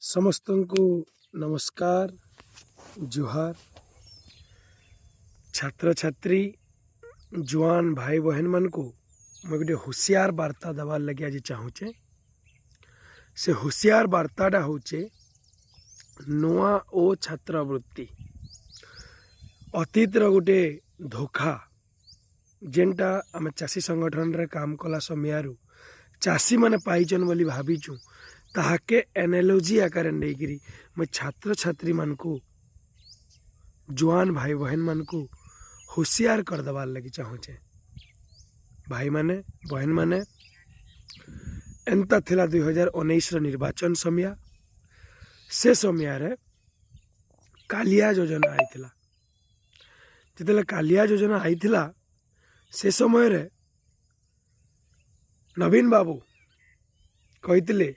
ସମସ୍ତଙ୍କୁ ନମସ୍କାର ଜୁହାର ଛାତ୍ରଛାତ୍ରୀ जुआन भाई बहन मन को मैं गोटे होशियार वार्ता देवार लगे आज चाहूचे। से होशियार वार्ताटा होचे नुआ ओ छात्रवृत्ति अतीतर गोटे धोखा जेनटा आम चाषी संगठन रे काम कला समय चाषी मैंने पाइचन बोली भावीचु ताके एनालॉजी आकार नहीं मैं छात्र छात्री मान को जुआन भाई बहन मान को होशियार कर दबार लगी चाहूचे। भाई माने बहन माने एंता थिला 2019 निर्वाचन समय से समय रे कालिया योजना आई थिला। जितेला कालिया योजना आई थिला से समय रे नवीन बाबू कहिथिले